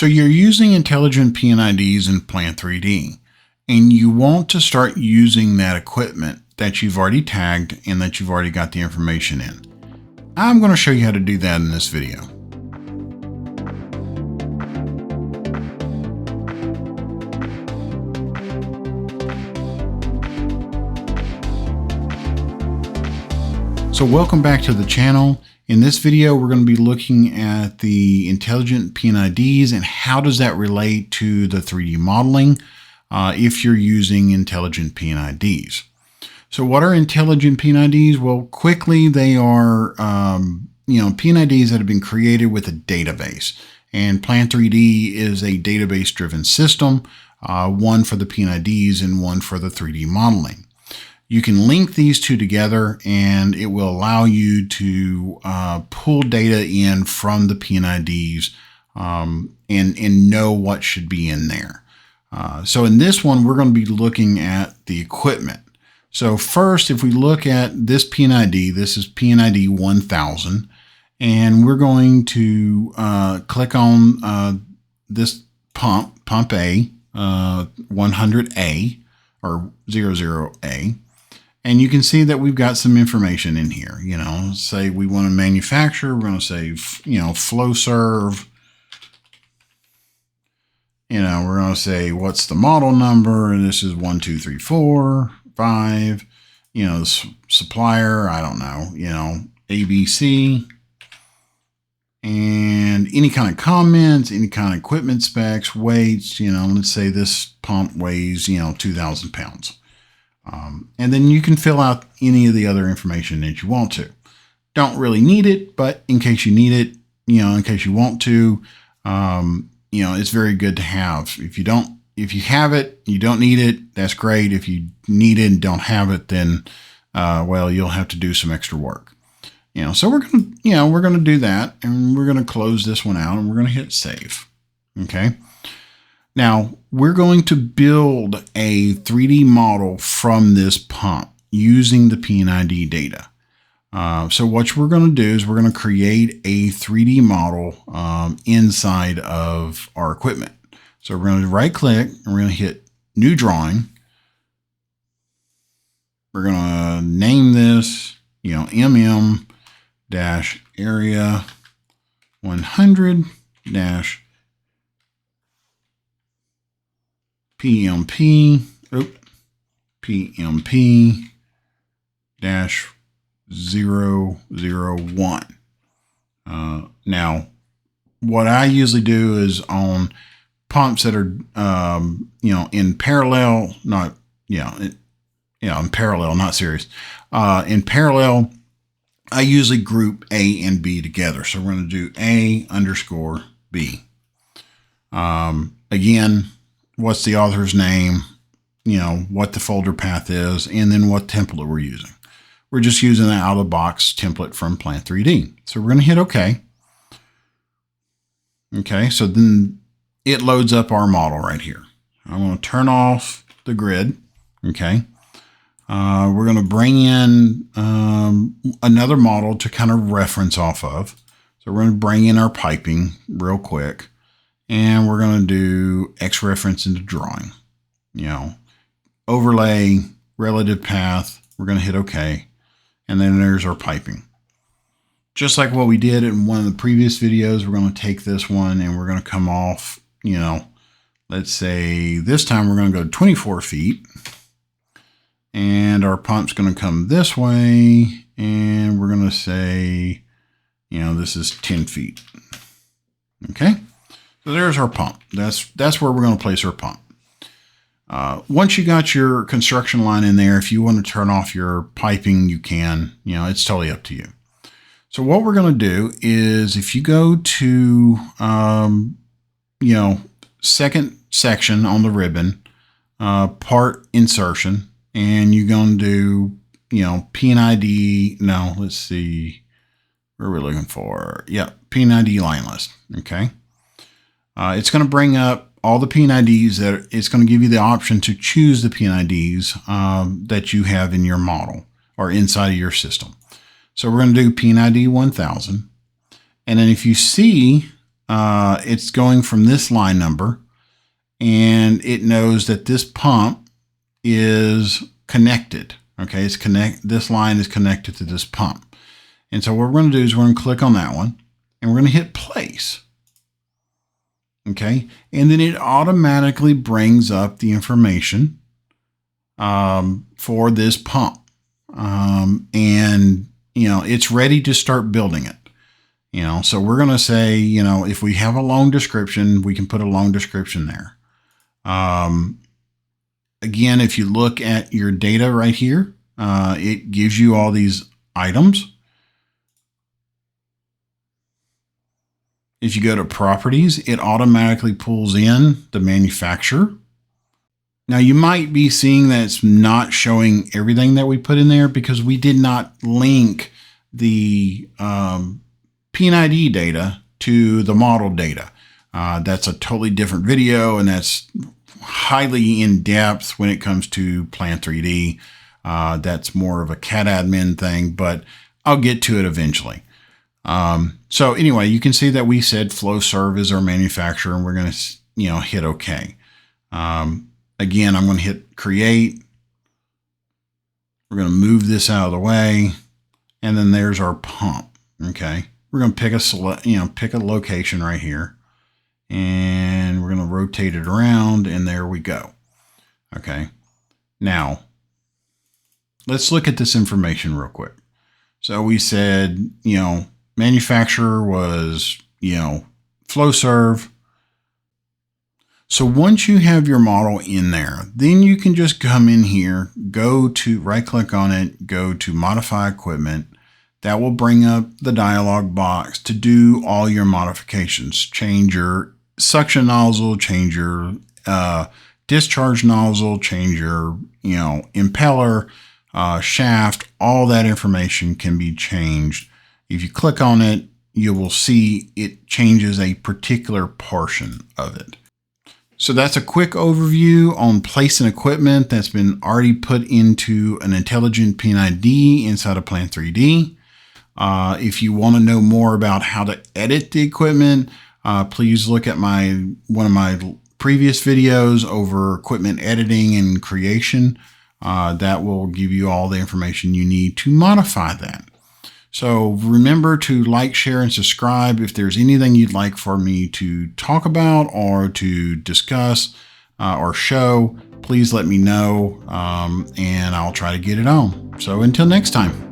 So you're using intelligent P&IDs in Plant 3D, and you want to start using that equipment that you've already tagged and that you've already got the information in. I'm going to show you how to do that in this video. So welcome back to the channel. In this video, we're going to be looking at the intelligent P&IDs and how does that relate to the 3D modeling if you're using intelligent P&IDs. So what are intelligent P&IDs? Well, quickly, they are P&IDs that have been created with a database. And Plant 3D is a database-driven system, one for the P&IDs and one for the 3D modeling. You can link these two together and it will allow you to pull data in from the P&IDs and know what should be in there. So in this one, we're going to be looking at the equipment. So first, if we look at this P&ID, this is P&ID 1000, and we're going to click on this pump A, 100A or 00A. And you can see that we've got some information in here. Say we want to manufacture, we're going to say, flow serve. We're going to say, what's the model number? And this is 1, 2, 3, 4, 5. Supplier, I don't know, ABC. And any kind of comments, any kind of equipment specs, weights, let's say this pump weighs, 2,000 pounds. And then you can fill out any of the other information that you want to. Don't really need it, but in case you need it, in case you want to, it's very good to have. If you have it, you don't need it, that's great. If you need it and don't have it, then, well, you'll have to do some extra work. So we're going to do that, and we're going to close this one out and we're going to hit save. Okay. Now, we're going to build a 3D model from this pump using the P&ID data. So what we're going to do is we're going to create a 3D model inside of our equipment. So we're going to right click and we're going to hit New Drawing. We're going to name this, MM-area 100- PMP -001. Now, what I usually do is on pumps that are, in parallel, in parallel, not series. In parallel, I usually group A and B together. So we're going to do A_B. Again, what's the author's name, what the folder path is, and then what template we're using. We're just using an out-of-the-box template from Plant 3D. So we're going to hit OK. Okay, so then it loads up our model right here. I'm going to turn off the grid. Okay. We're going to bring in another model to kind of reference off of. So we're going to bring in our piping real quick. And we're going to do X reference into drawing, overlay, relative path. We're going to hit OK. And then there's our piping. Just like what we did in one of the previous videos, we're going to take this one and we're going to come off, let's say this time we're going to go 24 feet. And our pump's going to come this way. And we're going to say, this is 10 feet. Okay. So there's our pump. That's where we're going to place our pump. Once you got your construction line in there, if you want to turn off your piping, you can. It's totally up to you. So what we're going to do is if you go to, second section on the ribbon, part insertion, and you're going to do, P&ID. No, let's see. What are we looking for? Yeah, P&ID line list. Okay. It's going to bring up all the P&IDs that it's going to give you the option to choose the P&IDs that you have in your model or inside of your system. So we're going to do P&ID 1000. And then if you see it's going from this line number, and it knows that this pump is connected. Okay, this line is connected to this pump. And so what we're going to do is we're going to click on that one, and we're going to hit place. Okay, and then it automatically brings up the information for this pump. And, it's ready to start building it. So we're going to say, if we have a long description, we can put a long description there. Again, if you look at your data right here, it gives you all these items. If you go to properties, it automatically pulls in the manufacturer. Now you might be seeing that it's not showing everything that we put in there because we did not link the P&ID data to the model data. That's a totally different video, and that's highly in depth when it comes to Plan 3D. That's more of a CAD admin thing, but I'll get to it eventually. So anyway, you can see that we said FlowServe is our manufacturer, and we're going to, hit OK. Again, I'm going to hit create. We're going to move this out of the way, and then there's our pump. Okay, we're going to pick a location right here, and we're going to rotate it around, and there we go. Okay, now let's look at this information real quick. So we said, manufacturer was, FlowServe. So once you have your model in there, then you can just come in here, go to right click on it, go to modify equipment. That will bring up the dialog box to do all your modifications. Change your suction nozzle, change your discharge nozzle, change your, impeller, shaft. All that information can be changed. If you click on it, you will see it changes a particular portion of it. So that's a quick overview on placing equipment that's been already put into an intelligent P&ID inside of Plan 3D. If you want to know more about how to edit the equipment, please look at one of my previous videos over equipment editing and creation. That will give you all the information you need to modify that. So remember to like, share, and subscribe. If there's anything you'd like for me to talk about or to discuss or show, please let me know, and I'll try to get it on. So until next time.